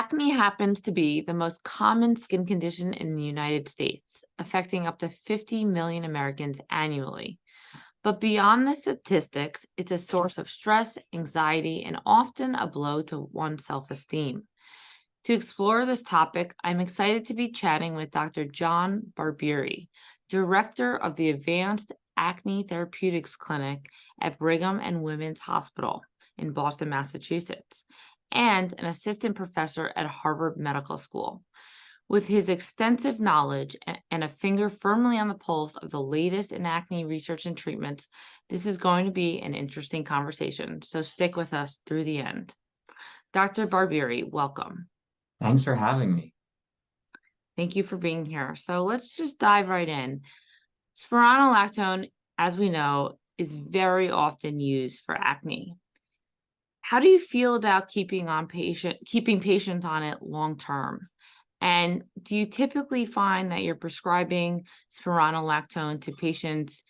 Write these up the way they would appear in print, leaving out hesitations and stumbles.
Acne happens to be the most common skin condition in the United States, affecting up to 50 million Americans annually. But beyond the statistics, it's a source of stress, anxiety, and often a blow to one's self esteem. To explore this topic, I'm excited to be chatting with Dr. John Barbieri, Director of the Advanced Acne Therapeutics Clinic at Brigham and Women's Hospital in Boston, Massachusetts, and an assistant professor at Harvard Medical School. With his extensive knowledge and a finger firmly on the pulse of the latest in acne research and treatments, this is going to be an interesting conversation. So stick with us through the end. Dr. Barbieri, welcome. Thanks for having me. Thank you for being here. So let's just dive right in. Spironolactone, as we know, is very often used for acne. How do you feel about keeping patients on it long term? And do you typically find that you're prescribing spironolactone to patients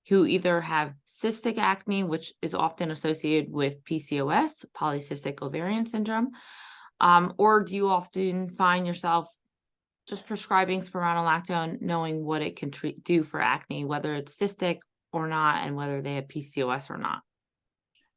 who either have cystic acne, which is often associated with PCOS, polycystic ovarian syndrome, or do you often find yourself just prescribing spironolactone, knowing what it can do for acne, whether it's cystic or not, and whether they have PCOS or not?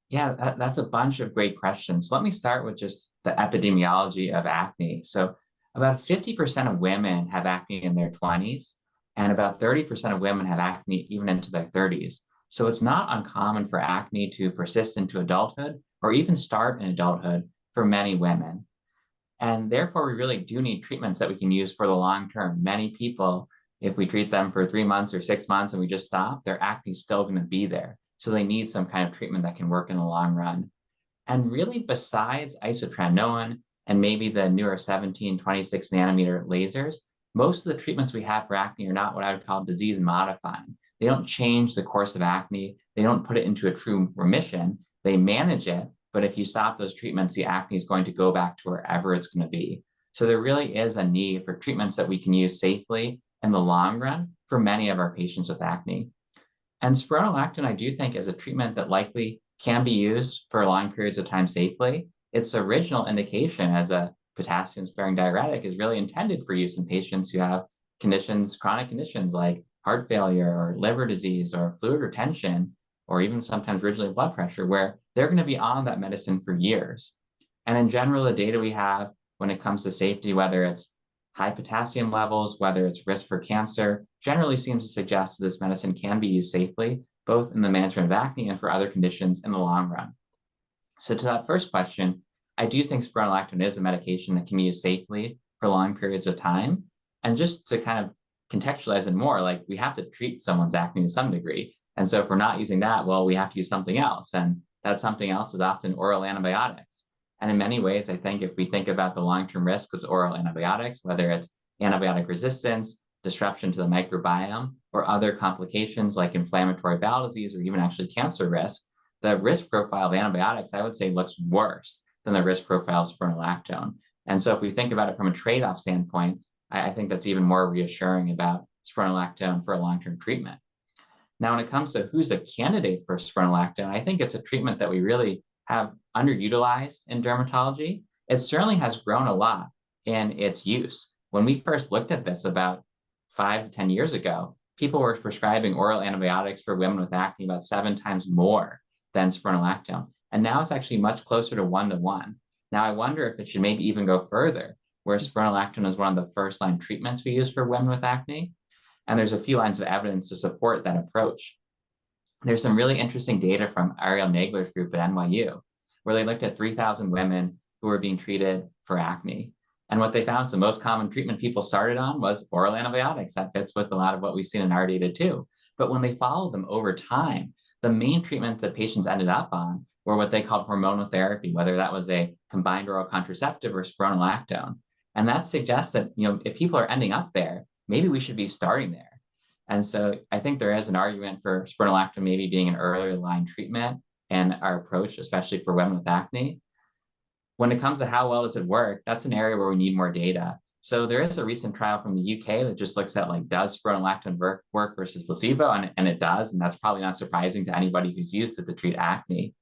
Yeah, that's a bunch of great questions. Let me start with just the epidemiology of acne. So about 50% of women have acne in their 20s, and about 30% of women have acne even into their 30s. So it's not uncommon for acne to persist into adulthood or even start in adulthood for many women. And therefore, we really do need treatments that we can use for the long term. Many people, if we treat them for 3 months or 6 months and we just stop, their acne is still going to be there. So they need some kind of treatment that can work in the long run. And really, besides isotretinoin and maybe the newer 17, 26 nanometer lasers, most of the treatments we have for acne are not what I would call disease modifying. They don't change the course of acne. They don't put it into a true remission. They manage it. But if you stop those treatments, the acne is going to go back to wherever it's going to be. So there really is a need for treatments that we can use safely in the long run for many of our patients with acne. And spironolactone, I do think, is a treatment that likely can be used for long periods of time safely. Its original indication as a potassium-sparing diuretic is really intended for use in patients who have conditions, chronic conditions like heart failure or liver disease or fluid retention, or even sometimes originally blood pressure, where they're going to be on that medicine for years. And in general, the data we have when it comes to safety, whether it's high potassium levels, whether it's risk for cancer, generally seems to suggest that this medicine can be used safely, both in the management of acne and for other conditions in the long run. So to that first question, I do think spironolactone is a medication that can be used safely for long periods of time. And just to kind of contextualize it more, like we have to treat someone's acne to some degree. And so if we're not using that, well, we have to use something else. And that something else is often oral antibiotics. And in many ways, I think if we think about the long-term risks of oral antibiotics, whether it's antibiotic resistance, disruption to the microbiome, or other complications like inflammatory bowel disease or even actually cancer risk, the risk profile of antibiotics, I would say, looks worse than the risk profile of spironolactone. And so if we think about it from a trade-off standpoint, I think that's even more reassuring about spironolactone for a long-term treatment. Now, when it comes to who's a candidate for spironolactone, I think it's a treatment that we really have underutilized in dermatology. It certainly has grown a lot in its use. When we first looked at this about 5 to 10 years ago, people were prescribing oral antibiotics for women with acne about 7 times more than spironolactone. And now it's actually much closer to 1-to-1. Now, I wonder if it should maybe even go further, where spironolactone is one of the first-line treatments we use for women with acne. And there's a few lines of evidence to support that approach. There's some really interesting data from Ariel Nagler's group at NYU, where they looked at 3,000 women who were being treated for acne. And what they found is the most common treatment people started on was oral antibiotics. That fits with a lot of what we've seen in our data too. But when they followed them over time, the main treatments that patients ended up on were what they called hormonal therapy, whether that was a combined oral contraceptive or spironolactone. And that suggests that, if people are ending up there, maybe we should be starting there. And so I think there is an argument for spironolactone maybe being an earlier line treatment and our approach, especially for women with acne. When it comes to how well does it work, that's an area where we need more data. So there is a recent trial from the UK that just looks at does spironolactone work versus placebo, and it does, and that's probably not surprising to anybody who's used it to treat acne.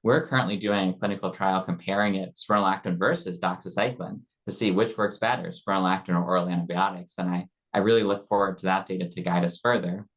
we're currently doing a clinical trial comparing it, spironolactone versus doxycycline, to see which works better, spironolactone or oral antibiotics. And I really look forward to that data to guide us further.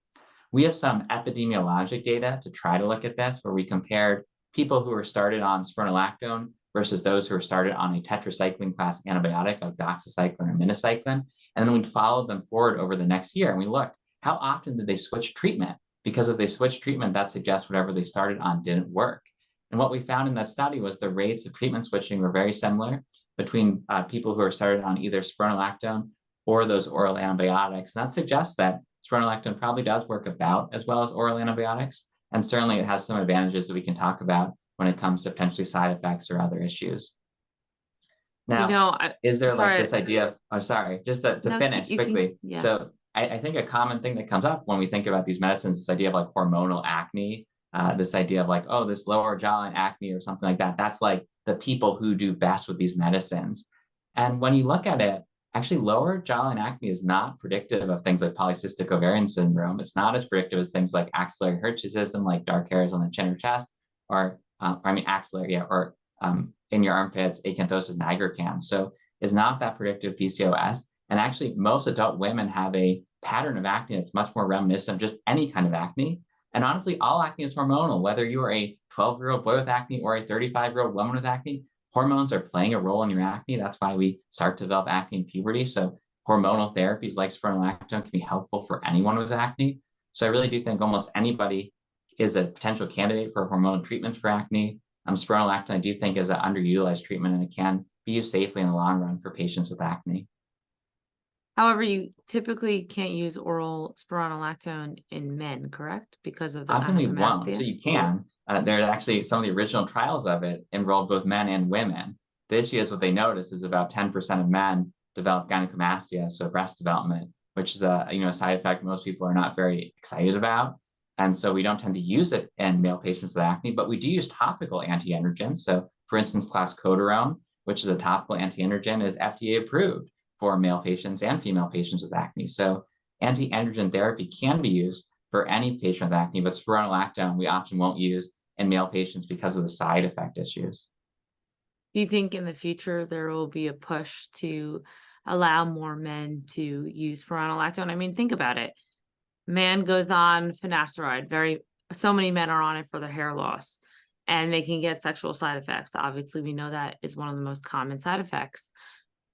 We have some epidemiologic data to try to look at this, where we compared people who were started on spironolactone versus those who were started on a tetracycline class antibiotic like doxycycline or minocycline. And then we followed them forward over the next year, and we looked, how often did they switch treatment? Because if they switched treatment, that suggests whatever they started on didn't work. And what we found in that study was the rates of treatment switching were very similar between people who are started on either spironolactone or those oral antibiotics. And that suggests that spironolactone probably does work about as well as oral antibiotics. And certainly it has some advantages that we can talk about when it comes to potentially side effects or other issues. Now, is there like this idea of, I'm sorry, just to No, finish quickly. yeah. So I think a common thing that comes up when we think about these medicines, this idea of like hormonal acne, this idea of like, oh, this lower jawline acne or something like that. That's like the people who do best with these medicines. And when you look at it, actually lower jawline acne is not predictive of things like polycystic ovarian syndrome. It's not as predictive as things like axillary hirsutism, like dark hairs on the chin or chest, or axillary, yeah, or in your armpits, acanthosis nigricans. So it's not that predictive PCOS. And actually, most adult women have a pattern of acne that's much more reminiscent of just any kind of acne. And honestly, all acne is hormonal, whether you are a 12-year-old boy with acne or a 35-year-old woman with acne. Hormones are playing a role in your acne. That's why we start to develop acne in puberty. So hormonal therapies like spironolactone can be helpful for anyone with acne. So I really do think almost anybody is a potential candidate for hormonal treatments for acne. Spironolactone, I do think, is an underutilized treatment, and it can be used safely in the long run for patients with acne. However, you typically can't use oral spironolactone in men, correct? Because of the Often we won't. So gynecomastia? you can. There's actually some of the original trials of it enrolled both men and women. The issue is what they noticed is about 10% of men develop gynecomastia, so breast development, which is a side effect most people are not very excited about. And so we don't tend to use it in male patients with acne, but we do use topical anti-androgens. So for instance, clascoterone, which is a topical anti-androgen, is FDA approved for male patients and female patients with acne. So anti-androgen therapy can be used for any patient with acne, but spironolactone we often won't use in male patients because of the side effect issues. Do you think in the future there will be a push to allow more men to use spironolactone? I mean, think about it. Man goes on finasteride. So many men are on it for their hair loss, and they can get sexual side effects. Obviously, we know that is one of the most common side effects.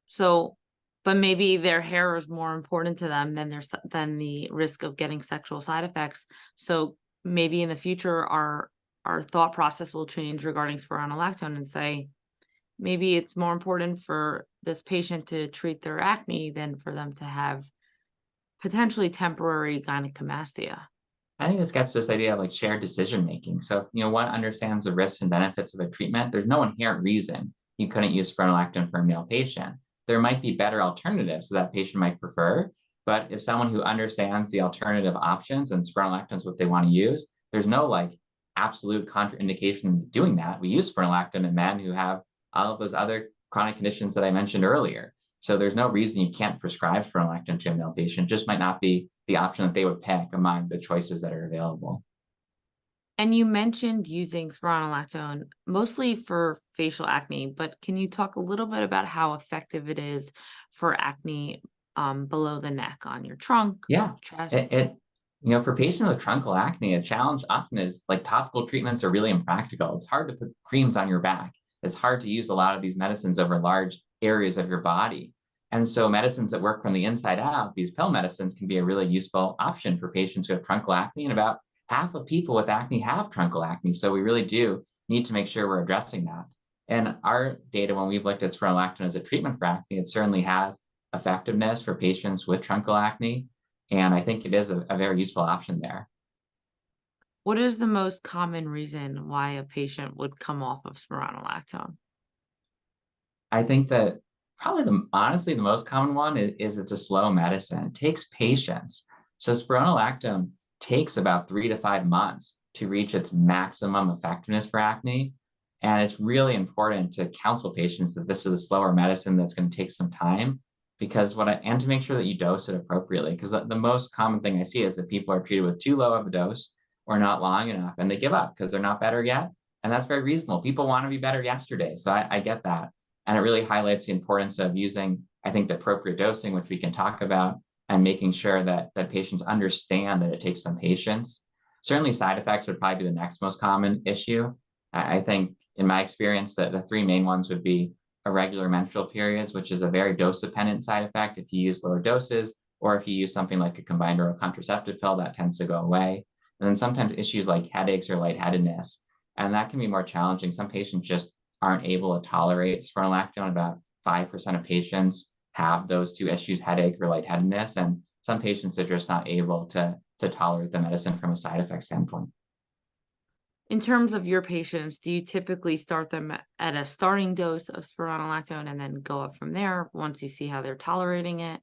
So, but maybe their hair is more important to them than the risk of getting sexual side effects. So maybe in the future, our thought process will change regarding spironolactone and say, maybe it's more important for this patient to treat their acne than for them to have potentially temporary gynecomastia. I think this gets this idea of like shared decision making. So if one understands the risks and benefits of a treatment, there's no inherent reason you couldn't use spironolactone for a male patient. There might be better alternatives that patient might prefer, but if someone who understands the alternative options and spironolactone is what they want to use, there's no like absolute contraindication in doing that. We use spironolactone in men who have all of those other chronic conditions that I mentioned earlier. So there's no reason you can't prescribe spironolactone to a male patient. It just might not be the option that they would pick among the choices that are available. And you mentioned using spironolactone mostly for facial acne, but can you talk a little bit about how effective it is for acne below the neck, on your trunk, Yeah, chest? for patients with truncal acne, a challenge often is like topical treatments are really impractical. It's hard to put creams on your back. It's hard to use a lot of these medicines over large areas of your body. And so medicines that work from the inside out, these pill medicines can be a really useful option for patients who have truncal acne. And about half of people with acne have truncal acne. So we really do need to make sure we're addressing that. And our data, when we've looked at spironolactone as a treatment for acne, it certainly has effectiveness for patients with truncal acne. And I think it is a very useful option there. What is the most common reason why a patient would come off of spironolactone? I think that probably honestly, the most common one is it's a slow medicine. It takes patience. So spironolactone takes about 3 to 5 months to reach its maximum effectiveness for acne. And it's really important to counsel patients that this is a slower medicine that's going to take some time and to make sure that you dose it appropriately. Because the most common thing I see is that people are treated with too low of a dose or not long enough, and they give up because they're not better yet. And that's very reasonable. People want to be better yesterday. So I get that. And it really highlights the importance of using, I think, the appropriate dosing, which we can talk about, and making sure that patients understand that it takes some patience. Certainly side effects would probably be the next most common issue. I think in my experience that the three main ones would be irregular menstrual periods, which is a very dose-dependent side effect. If you use lower doses, or if you use something like a combined oral contraceptive pill, that tends to go away. And then sometimes issues like headaches or lightheadedness, and that can be more challenging. Some patients just aren't able to tolerate spironolactone. About 5% of patients have those two issues, headache or lightheadedness, and some patients are just not able to tolerate the medicine from a side effect standpoint. In terms of your patients, do you typically start them at a starting dose of spironolactone and then go up from there once you see how they're tolerating it?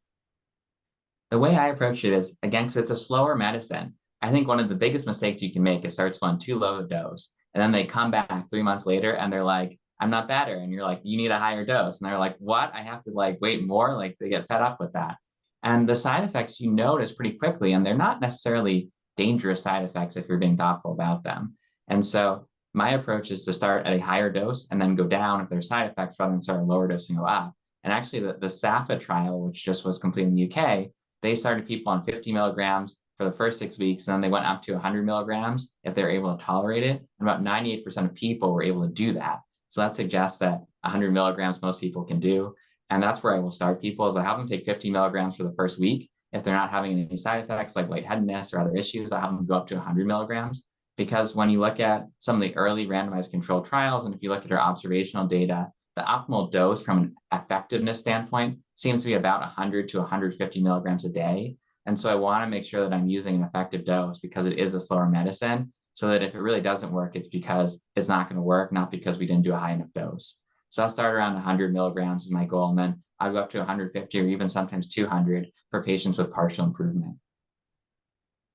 The way I approach it is, again, because it's a slower medicine, I think one of the biggest mistakes you can make is start someone too low a dose. And then they come back 3 months later and they're like, I'm not better. And you're like, you need a higher dose. And they're like, what? I have to like wait more? Like they get fed up with that. And the side effects you notice pretty quickly, and they're not necessarily dangerous side effects if you're being thoughtful about them. And so my approach is to start at a higher dose and then go down if there's side effects rather than start a lower dose and go up. And actually the SAPA trial, which just was completed in the UK, they started people on 50 milligrams for the first 6 weeks, and then they went up to 100 milligrams if they're able to tolerate it. And about 98% of people were able to do that. So that suggests that 100 milligrams most people can do. And that's where I will start people, is I have them take 50 milligrams for the first week. If they're not having any side effects like lightheadedness or other issues, I have them go up to 100 milligrams. Because when you look at some of the early randomized controlled trials, and if you look at our observational data, the optimal dose from an effectiveness standpoint seems to be about 100 to 150 milligrams a day. And so I want to make sure that I'm using an effective dose because it is a slower medicine, so that if it really doesn't work, it's because it's not going to work, not because we didn't do a high enough dose. So I'll start around 100 milligrams is my goal, and then I'll go up to 150 or even sometimes 200 for patients with partial improvement.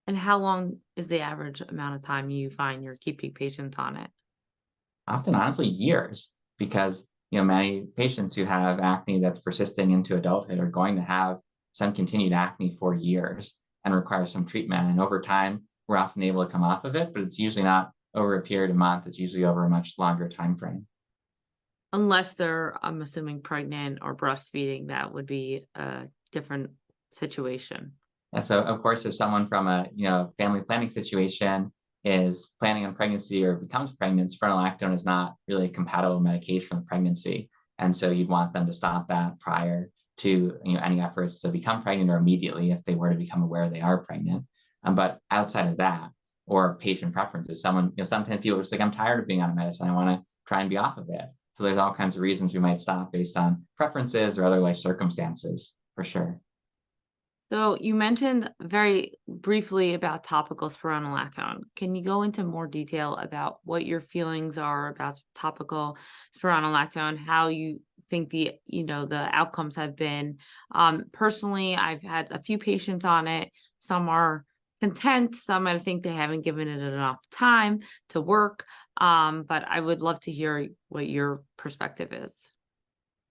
And how long is the average amount of time you find you're keeping patients on it? Often, honestly, years, because many patients who have acne that's persisting into adulthood are going to have some continued acne for years and require some treatment. And over time, we're often able to come off of it, but it's usually not over a period of a month. It's usually over a much longer time frame. Unless they're, I'm assuming, pregnant or breastfeeding, that would be a different situation. And so, of course, if someone from a family planning situation is planning on pregnancy or becomes pregnant, spironolactone is not really a compatible medication with pregnancy, and so you'd want them to stop that prior to any efforts to become pregnant, or immediately if they were to become aware they are pregnant. But outside of that, or patient preferences, sometimes people are just like, I'm tired of being on a medicine, I want to try and be off of it. So there's all kinds of reasons we might stop based on preferences or other life circumstances, for sure. So you mentioned very briefly about topical spironolactone. Can you go into more detail about what your feelings are about topical spironolactone, how you think the outcomes have been? Personally, I've had a few patients on it. Some are content, some I think they haven't given it enough time to work. But I would love to hear what your perspective is.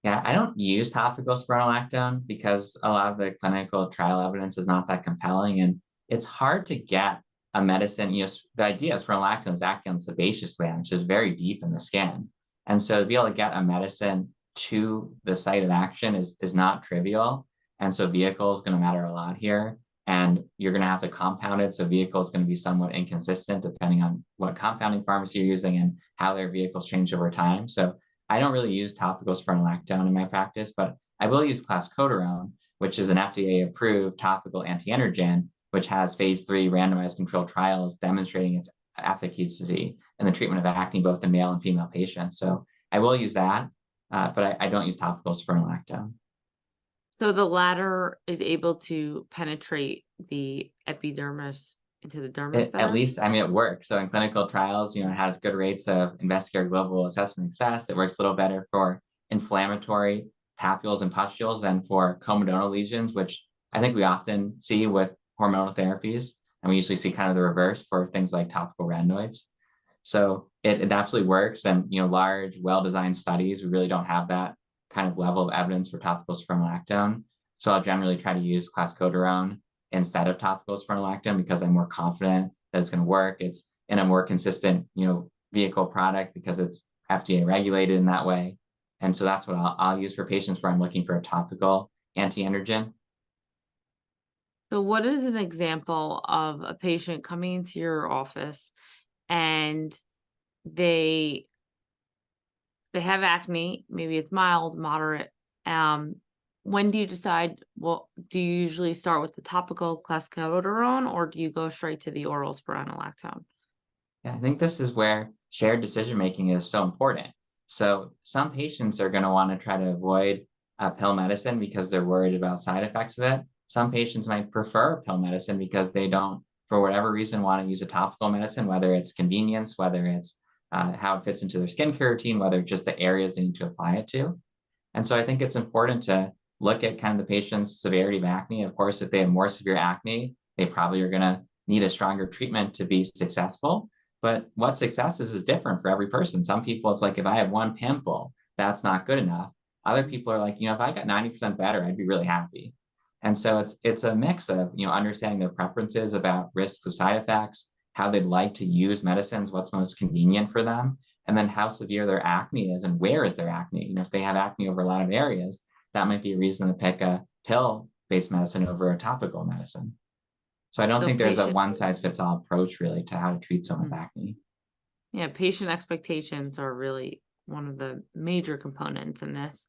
Yeah, I don't use topical spironolactone because a lot of the clinical trial evidence is not that compelling, and it's hard to get a medicine. The idea of spironolactone is acting on the sebaceous gland, which is very deep in the skin, and so to be able to get a medicine to the site of action is not trivial. And so vehicle is going to matter a lot here, and you're going to have to compound it. So vehicle is going to be somewhat inconsistent depending on what compounding pharmacy you're using and how their vehicles change over time. So I don't really use topical spironolactone in my practice, but I will use clascoterone, which is an FDA-approved topical anti-androgen, which has phase 3 randomized controlled trials demonstrating its efficacy in the treatment of acne, both in male and female patients. So I will use that, but I don't use topical spironolactone. So the latter is able to penetrate the epidermis into the dermis At better? least, I mean, it works. So in clinical trials, it has good rates of investigator global assessment success. It works a little better for inflammatory papules and pustules than for comedonal lesions, which I think we often see with hormonal therapies. And we usually see kind of the reverse for things like topical retinoids. So it absolutely works. And, large, well-designed studies, we really don't have that kind of level of evidence for topical spironolactone. So I'll generally try to use clascoterone instead of topical spironolactone because I'm more confident that it's going to work. It's in a more consistent, vehicle product because it's FDA regulated in that way. And so that's what I'll use for patients where I'm looking for a topical anti-androgen. So what is an example of a patient coming into your office and they they have acne, maybe it's mild, moderate. Um, when do you decide, well, do you usually start with the topical clascoterone or do you go straight to the oral spironolactone? Yeah, I think this is where shared decision making is so important. So some patients are going to want to try to avoid pill medicine because they're worried about side effects of it. Some patients might prefer pill medicine because they don't, for whatever reason, want to use a topical medicine, whether it's convenience, whether it's how it fits into their skincare routine, whether it's just the areas they need to apply it to. And so I think it's important to look at kind of the patient's severity of acne. Of course, if they have more severe acne, they probably are going to need a stronger treatment to be successful. But what success is different for every person. Some people, it's like, if I have one pimple, that's not good enough. Other people are like, if I got 90% better, I'd be really happy. And so it's a mix of, understanding their preferences about risks of side effects, how they'd like to use medicines, what's most convenient for them, and then how severe their acne is and where is their acne. If they have acne over a lot of areas, that might be a reason to pick a pill-based medicine over a topical medicine. So I don't So think there's a patient, one size fits all approach really to how to treat someone with mm, acne. yeah, patient expectations are really one of the major components in this.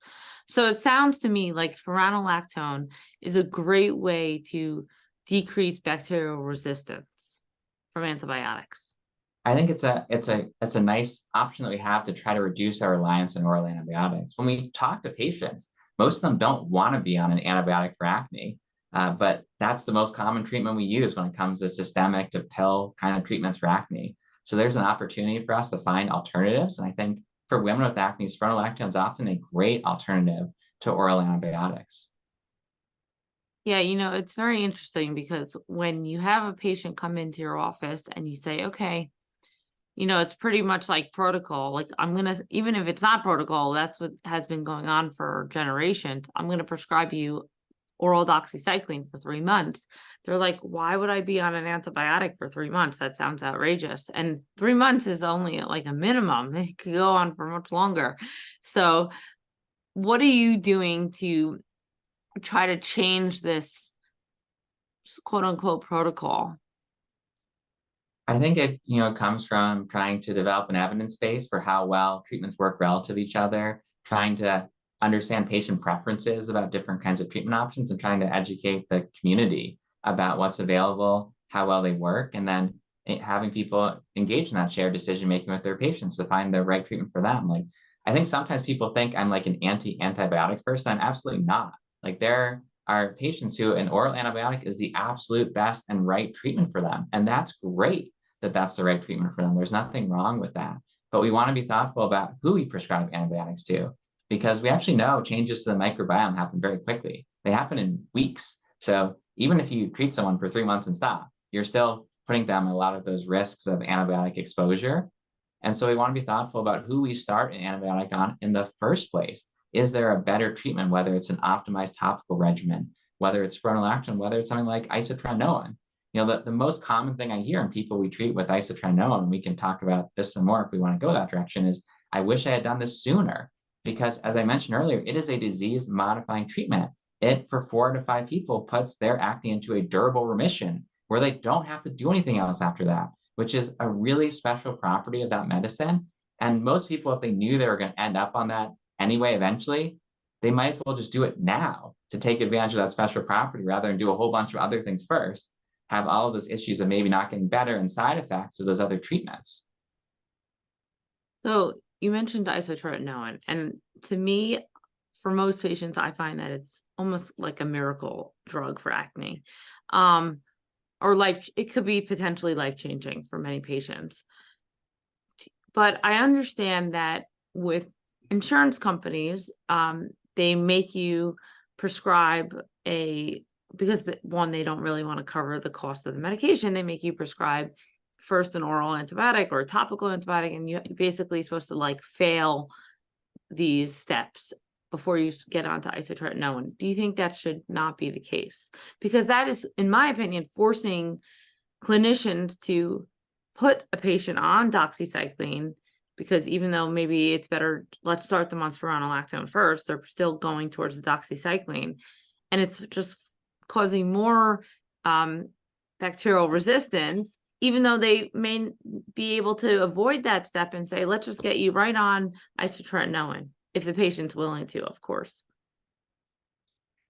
So it sounds to me like spironolactone is a great way to decrease bacterial resistance from antibiotics. I think it's a nice option that we have to try to reduce our reliance on oral antibiotics. When we talk to patients, most of them don't want to be on an antibiotic for acne, but that's the most common treatment we use when it comes to systemic to pill kind of treatments for acne. So there's an opportunity for us to find alternatives, and I think for women with acne, spironolactone is often a great alternative to oral antibiotics. Yeah, it's very interesting because when you have a patient come into your office and you say, okay, it's pretty much like protocol. Like even if it's not protocol, that's what has been going on for generations. I'm going to prescribe you oral doxycycline for 3 months. They're like, why would I be on an antibiotic for 3 months? That sounds outrageous. And 3 months is only like a minimum. It could go on for much longer. So what are you doing to try to change this quote unquote protocol? I think it comes from trying to develop an evidence base for how well treatments work relative to each other, trying to understand patient preferences about different kinds of treatment options, and trying to educate the community about what's available, how well they work, and then having people engage in that shared decision making with their patients to find the right treatment for them. Like, I think sometimes people think I'm like an anti-antibiotics person. I'm absolutely not. Like, there are patients who an oral antibiotic is the absolute best and right treatment for them, and that's great that that's the right treatment for them. There's nothing wrong with that. But we want to be thoughtful about who we prescribe antibiotics to, because we actually know changes to the microbiome happen very quickly. They happen in weeks. So even if you treat someone for 3 months and stop, you're still putting them at a lot of those risks of antibiotic exposure. And so we want to be thoughtful about who we start an antibiotic on in the first place. Is there a better treatment, whether it's an optimized topical regimen, whether it's spironolactone, whether it's something like isotretinoin? The most common thing I hear in people we treat with isotretinoin, and we can talk about this some more if we want to go that direction, is I wish I had done this sooner. Because as I mentioned earlier, it is a disease modifying treatment. It, for 4 to 5 people, puts their acne into a durable remission where they don't have to do anything else after that, which is a really special property of that medicine. And most people, if they knew they were going to end up on that anyway, eventually, they might as well just do it now to take advantage of that special property rather than do a whole bunch of other things first, have all of those issues of maybe not getting better and side effects of those other treatments. So you mentioned isotretinoin, and to me, for most patients, I find that it's almost like a miracle drug for acne. Um, or it could be potentially life-changing for many patients. But I understand that with insurance companies, they make you prescribe because one, they don't really want to cover the cost of the medication. They make you prescribe first an oral antibiotic or a topical antibiotic, and you're basically supposed to like fail these steps before you get onto isotretinoin. Do you think that should not be the case? Because that is, in my opinion, forcing clinicians to put a patient on doxycycline, because even though maybe it's better, let's start them on spironolactone first, they're still going towards the doxycycline, and it's just causing more bacterial resistance, even though they may be able to avoid that step and say, let's just get you right on isotretinoin, if the patient's willing to, of course.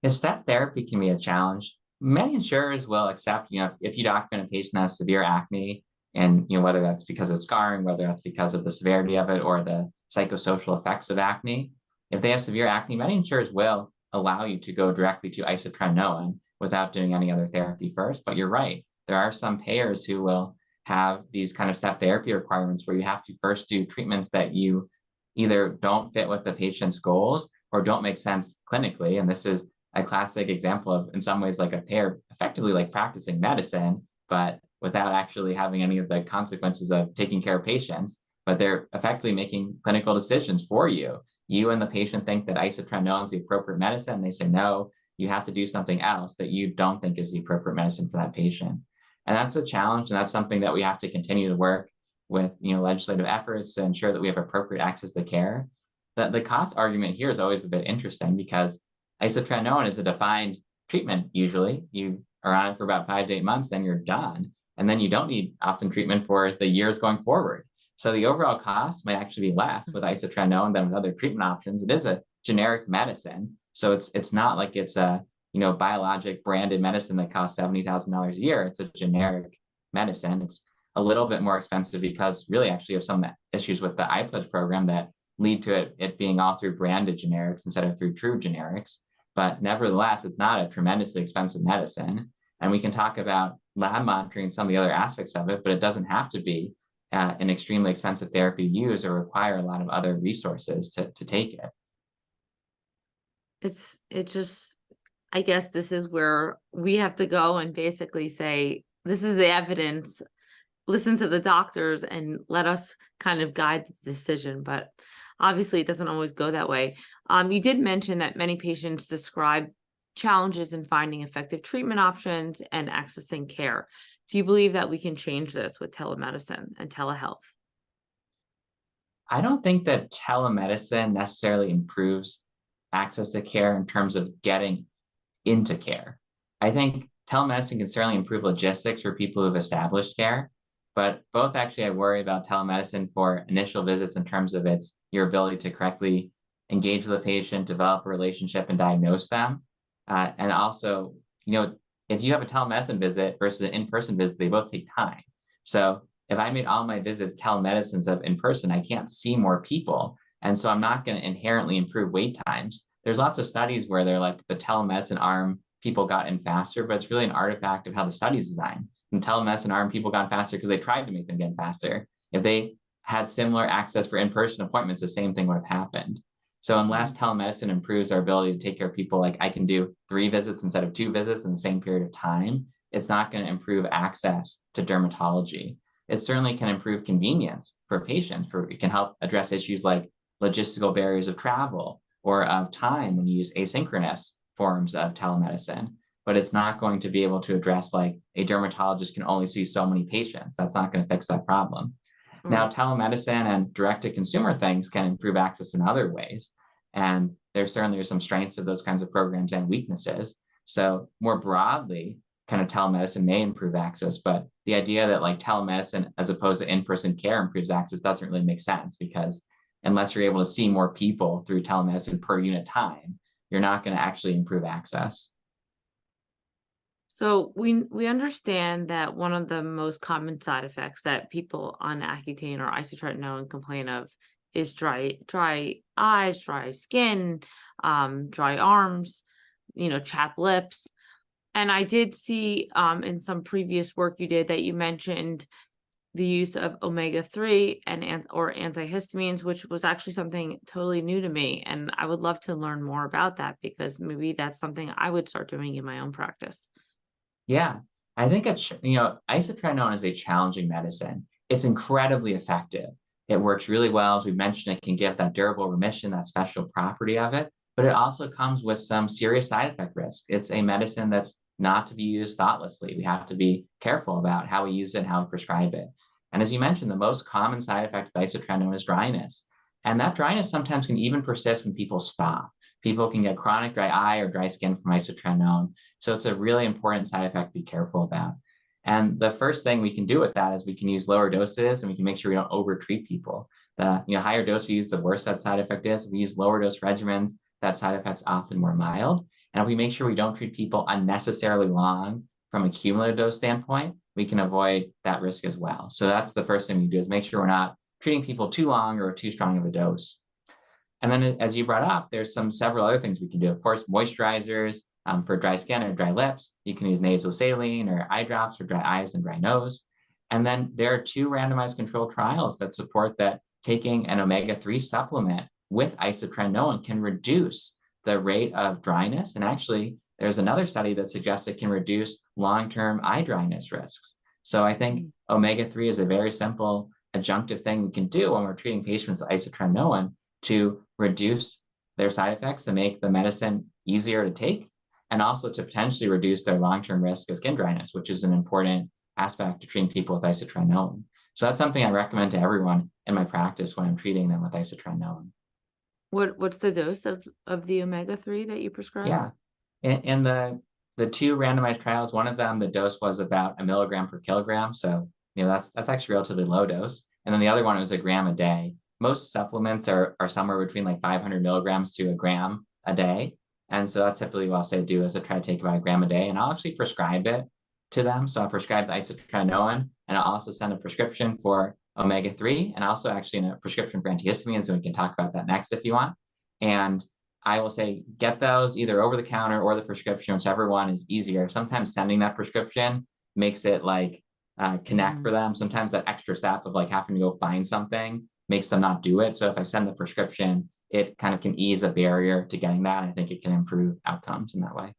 If step therapy can be a challenge, many insurers will accept, if you document a patient has severe acne, and whether that's because of scarring, whether that's because of the severity of it or the psychosocial effects of acne. If they have severe acne, many insurers will allow you to go directly to isotretinoin without doing any other therapy first. But you're right, there are some payers who will have these kind of step therapy requirements where you have to first do treatments that you either don't fit with the patient's goals or don't make sense clinically. And this is a classic example of, in some ways, like a pair effectively like practicing medicine, but without actually having any of the consequences of taking care of patients. But they're effectively making clinical decisions for you. You and the patient think that isotretinoin is the appropriate medicine. And they say, no, you have to do something else that you don't think is the appropriate medicine for that patient. And that's a challenge. And that's something that we have to continue to work with, legislative efforts to ensure that we have appropriate access to care. The cost argument here is always a bit interesting because isotretinoin is a defined treatment. Usually you are on it for about 5 to 8 months, then you're done. And then you don't need often treatment for the years going forward. So the overall cost might actually be less with isotretinoin than with other treatment options. It is a generic medicine. So it's not like it's a, biologic branded medicine that costs $70,000 a year. It's a generic medicine. It's a little bit more expensive because really actually have some issues with the iPledge program that lead to it being all through branded generics instead of through true generics. But nevertheless, it's not a tremendously expensive medicine. And we can talk about lab monitoring and some of the other aspects of it, but it doesn't have to be an extremely expensive therapy to use or require a lot of other resources to take it. It just, I guess this is where we have to go and basically say, this is the evidence, listen to the doctors and let us kind of guide the decision. But obviously it doesn't always go that way. You did mention that many patients describe challenges in finding effective treatment options and accessing care. Do you believe that we can change this with telemedicine and telehealth? I don't think that telemedicine necessarily improves access to care in terms of getting into care. I think telemedicine can certainly improve logistics for people who've established care, but both actually I worry about telemedicine for initial visits in terms of your ability to correctly engage with the patient, develop a relationship, and diagnose them. And also, if you have a telemedicine visit versus an in-person visit, they both take time. So if I made all my visits telemedicines of in person, I can't see more people. And so I'm not going to inherently improve wait times. There's lots of studies where they're like the telemedicine arm, people got in faster, but it's really an artifact of how the study's designed. In telemedicine arm, people got faster because they tried to make them get faster. If they had similar access for in-person appointments, the same thing would have happened. So unless telemedicine improves our ability to take care of people, like I can do 3 visits instead of 2 visits in the same period of time, it's not going to improve access to dermatology. It certainly can improve convenience for patients. It can help address issues like logistical barriers of travel or of time when you use asynchronous forms of telemedicine. But it's not going to be able to address like a dermatologist can only see so many patients. That's not going to fix that problem. Now, telemedicine and direct-to-consumer things can improve access in other ways. And there certainly are some strengths of those kinds of programs and weaknesses. So more broadly, kind of telemedicine may improve access, but the idea that like telemedicine as opposed to in-person care improves access doesn't really make sense because unless you're able to see more people through telemedicine per unit time, you're not going to actually improve access. So we understand that one of the most common side effects that people on Accutane or isotretinoin complain of is dry eyes, dry skin, dry arms, chapped lips. And I did see in some previous work you did that you mentioned the use of omega-3 or antihistamines, which was actually something totally new to me. And I would love to learn more about that because maybe that's something I would start doing in my own practice. Yeah, I think isotretinoin is a challenging medicine. It's incredibly effective. It works really well. As we mentioned, it can give that durable remission, that special property of it, but it also comes with some serious side effect risk. It's a medicine that's not to be used thoughtlessly. We have to be careful about how we use it and how we prescribe it. And as you mentioned, the most common side effect of isotretinoin is dryness. And that dryness sometimes can even persist when people stop. People can get chronic dry eye or dry skin from isotretinoin. So it's a really important side effect to be careful about. And the first thing we can do with that is we can use lower doses, and we can make sure we don't overtreat people. The higher dose we use, the worse that side effect is. If we use lower dose regimens, that side effect's often more mild. And if we make sure we don't treat people unnecessarily long from a cumulative dose standpoint, we can avoid that risk as well. So that's the first thing we do, is make sure we're not treating people too long or too strong of a dose. And then, as you brought up, there's several other things we can do. Of course, moisturizers for dry skin or dry lips. You can use nasal saline or eye drops for dry eyes and dry nose. And then there are 2 randomized controlled trials that support that taking an omega-3 supplement with isotretinoin can reduce the rate of dryness. And actually, there's another study that suggests it can reduce long-term eye dryness risks. So I think omega-3 is a very simple adjunctive thing we can do when we're treating patients with isotretinoin to reduce their side effects and make the medicine easier to take, and also to potentially reduce their long-term risk of skin dryness, which is an important aspect of treating people with isotretinoin. So that's something I recommend to everyone in my practice when I'm treating them with isotretinoin. What's the dose of the omega-3 that you prescribe? Yeah. In the 2 randomized trials, one of them, the dose was about 1 milligram per kilogram. So, that's actually relatively low dose. And then the other one, it was 1 gram a day. Most supplements are somewhere between like 500 milligrams to 1 gram a day. And so that's typically what I'll say do, is to try to take about 1 gram a day. And I'll actually prescribe it to them. So I'll prescribe the isotretinoin, and I'll also send a prescription for omega-3, and also actually a prescription for antihistamines. And we can talk about that next if you want. And I will say, get those either over the counter or the prescription, whichever one is easier. Sometimes sending that prescription makes it like connect for them. Sometimes that extra step of like having to go find something makes them not do it. So if I send the prescription, it kind of can ease a barrier to getting that. I think it can improve outcomes in that way.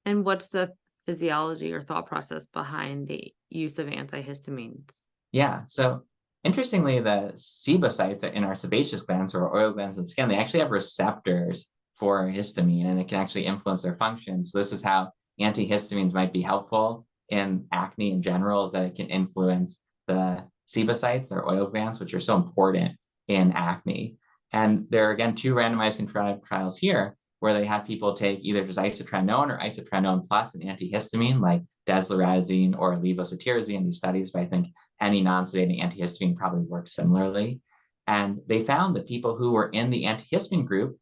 And what's the physiology or thought process behind the use of antihistamines? Yeah. So interestingly, the sebocytes in our sebaceous glands, or oil glands in the skin, they actually have receptors for histamine, and it can actually influence their function. So this is how antihistamines might be helpful in acne in general, is that it can influence the sebocytes, or oil glands, which are so important in acne. And there are, again, 2 randomized controlled trials here where they had people take either just isotretinoin or isotretinoin plus an antihistamine like desloratadine or levocetirizine in these studies, but I think any non-sedating antihistamine probably works similarly. And they found that people who were in the antihistamine group,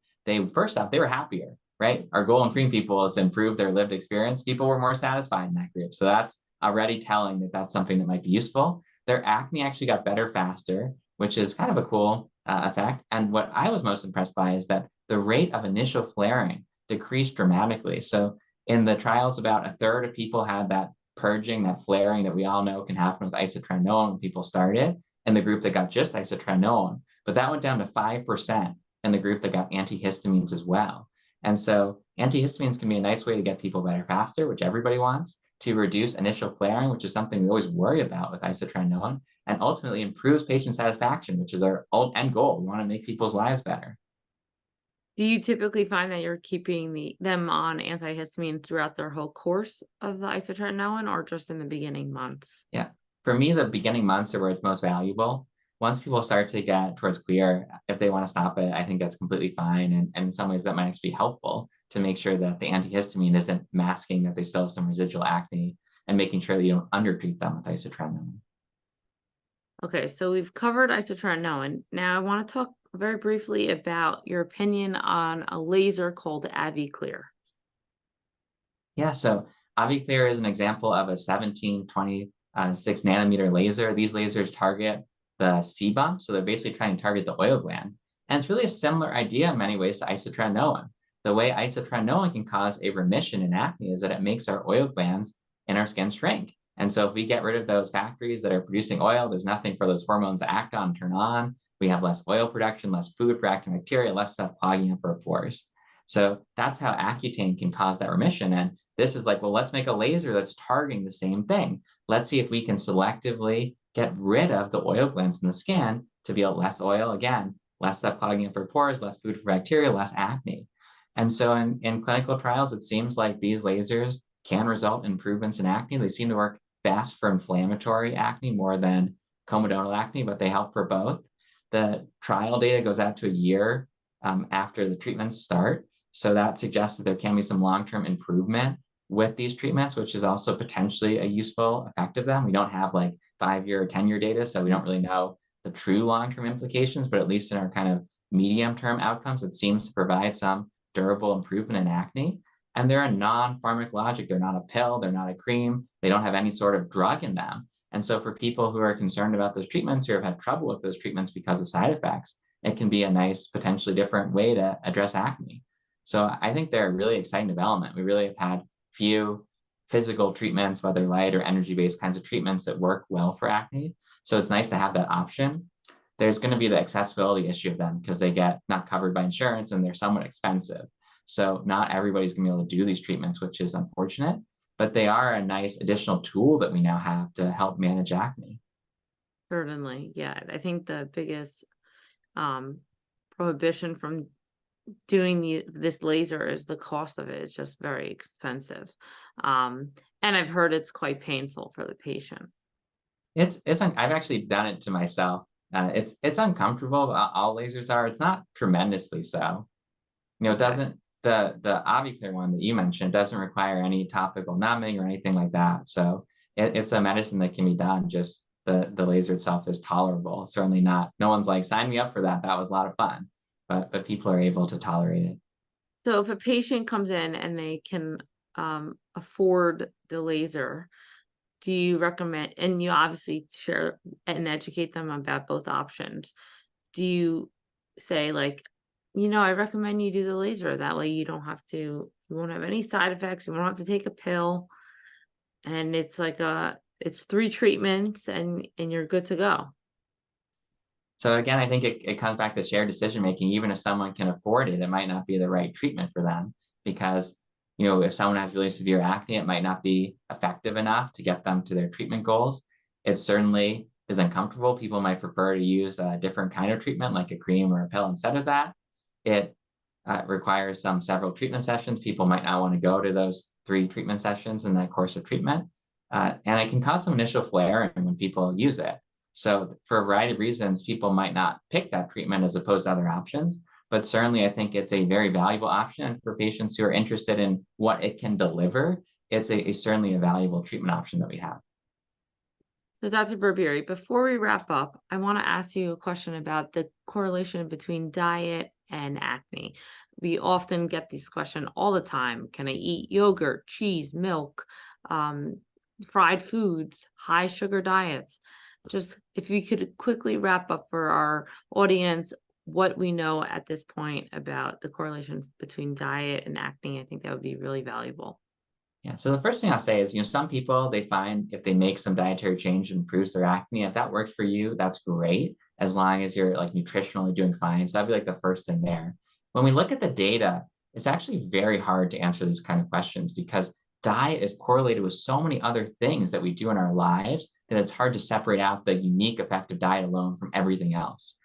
first off, they were happier, right? Our goal in treating people is to improve their lived experience. People were more satisfied in that group. So that's already telling that that's something that might be useful. Their acne actually got better faster, which is kind of a cool effect. And what I was most impressed by is that the rate of initial flaring decreased dramatically. So in the trials, about 1/3 of people had that purging, that flaring that we all know can happen with isotretinoin when people started, in the group that got just isotretinoin. But that went down to 5% in the group that got antihistamines as well. And so antihistamines can be a nice way to get people better faster, which everybody wants, to reduce initial flaring, which is something we always worry about with isotretinoin, and ultimately improves patient satisfaction, which is our end goal. We want to make people's lives better. Do you typically find that you're keeping them on antihistamine throughout their whole course of the isotretinoin, or just in the beginning months? Yeah. For me, the beginning months are where it's most valuable. Once people start to get towards clear, if they want to stop it, I think that's completely fine. And in some ways, that might actually be helpful to make sure that the antihistamine isn't masking that they still have some residual acne, and making sure that you don't undertreat them with isotretinoin. Okay, so we've covered isotretinoin. Now I want to talk very briefly about your opinion on a laser called Avi Clear. Yeah, so Avi Clear is an example of a 1726 nanometer laser. These lasers target the sebum, so they're basically trying to target the oil gland. And it's really a similar idea in many ways to isotretinoin. The way isotretinoin can cause a remission in acne is that it makes our oil glands in our skin shrink. And so if we get rid of those factories that are producing oil, there's nothing for those hormones to act on and turn on. We have less oil production, less food for active bacteria, less stuff clogging up our pores. So that's how Accutane can cause that remission. And this is like, well, let's make a laser that's targeting the same thing. Let's see if we can selectively get rid of the oil glands in the skin to be less oil, again, less stuff clogging up our pores, less food for bacteria, less acne. And so in clinical trials, it seems like these lasers can result in improvements in acne. They seem to work best for inflammatory acne more than comedonal acne, but they help for both. The trial data goes out to a year after the treatments start. So that suggests that there can be some long-term improvement with these treatments, which is also potentially a useful effect of them. We don't have like 5-year or 10-year data, so we don't really know the true long-term implications, but at least in our kind of medium-term outcomes, it seems to provide some durable improvement in acne. And they're a non-pharmacologic. They're not a pill. They're not a cream. They don't have any sort of drug in them. And so for people who are concerned about those treatments or have had trouble with those treatments because of side effects, it can be a nice, potentially different way to address acne. So I think they're a really exciting development. We really have had few physical treatments, whether light or energy-based kinds of treatments that work well for acne. So it's nice to have that option. There's going to be the accessibility issue of them because they get not covered by insurance and they're somewhat expensive. So not everybody's going to be able to do these treatments, which is unfortunate, but they are a nice additional tool that we now have to help manage acne. Certainly. Yeah. I think the biggest prohibition from doing this laser is the cost of it. It's just very expensive. And I've heard it's quite painful for the patient. I've actually done it to myself. It's uncomfortable, but all lasers are. It's not tremendously so. It Okay. doesn't, the Avi Clear one that you mentioned doesn't require any topical numbing or anything like that. So it's a medicine that can be done. Just the laser itself is tolerable. Certainly not. No one's like, sign me up for that. That was a lot of fun. But people are able to tolerate it. So if a patient comes in and they can afford the laser, do you recommend, and you obviously share and educate them about both options, do you say like, I recommend you do the laser. That way you won't have any side effects. You won't have to take a pill. And it's like it's 3 treatments and you're good to go. So again, I think it comes back to shared decision making. Even if someone can afford it, it might not be the right treatment for them because, if someone has really severe acne, it might not be effective enough to get them to their treatment goals. It certainly is uncomfortable. People might prefer to use a different kind of treatment, like a cream or a pill instead of that. It requires several treatment sessions. People might not want to go to those 3 treatment sessions in that course of treatment. And it can cause some initial flaring when people use it. So for a variety of reasons, people might not pick that treatment as opposed to other options. But certainly, I think it's a very valuable option. And for patients who are interested in what it can deliver, it's certainly a valuable treatment option that we have. So Dr. Barbieri, before we wrap up, I want to ask you a question about the correlation between diet and acne. We often get this question all the time. Can I eat yogurt, cheese, milk, fried foods, high sugar diets? Just if you could quickly wrap up for our audience what we know at this point about the correlation between diet and acne, I think that would be really valuable. Yeah. So the first thing I'll say is, some people, they find if they make some dietary change and improves their acne, if that works for you, that's great, as long as you're like nutritionally doing fine. So that'd be like the first thing there. When we look at the data, it's actually very hard to answer these kind of questions because diet is correlated with so many other things that we do in our lives that it's hard to separate out the unique effect of diet alone from everything else.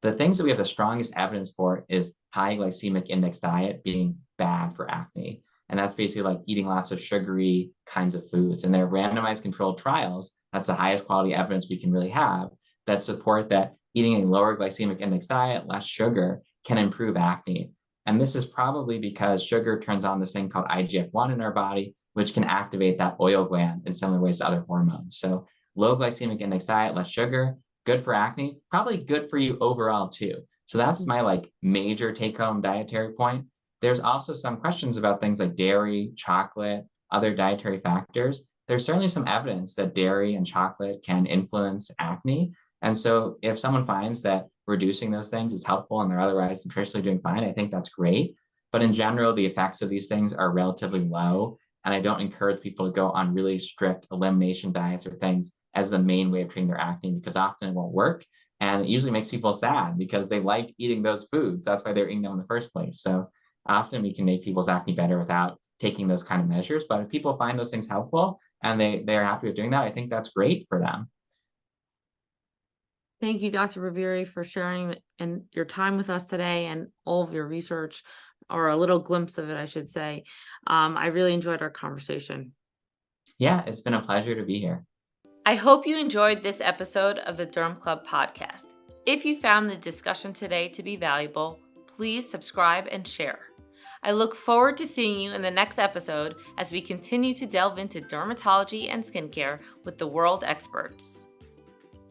The things that we have the strongest evidence for is high glycemic index diet being bad for acne. And that's basically like eating lots of sugary kinds of foods. And they're randomized controlled trials. That's the highest quality evidence we can really have that support that eating a lower glycemic index diet, less sugar, can improve acne. And this is probably because sugar turns on this thing called IGF-1 in our body, which can activate that oil gland in similar ways to other hormones. So low glycemic index diet, less sugar, good for acne, probably good for you overall too. So that's my major take-home dietary point. There's also some questions about things like dairy, chocolate, other dietary factors. There's certainly some evidence that dairy and chocolate can influence acne. And so if someone finds that reducing those things is helpful and they're otherwise nutritionally doing fine, I think that's great. But in general, the effects of these things are relatively low. And I don't encourage people to go on really strict elimination diets or things as the main way of treating their acne because often it won't work. And it usually makes people sad because they liked eating those foods. That's why they're eating them in the first place. So often we can make people's acne better without taking those kind of measures. But if people find those things helpful and they're happy with doing that, I think that's great for them. Thank you, Dr. Barbieri, for sharing and your time with us today and all of your research, or a little glimpse of it, I should say. I really enjoyed our conversation. Yeah, it's been a pleasure to be here. I hope you enjoyed this episode of the Derm Club podcast. If you found the discussion today to be valuable, please subscribe and share. I look forward to seeing you in the next episode as we continue to delve into dermatology and skincare with the world experts.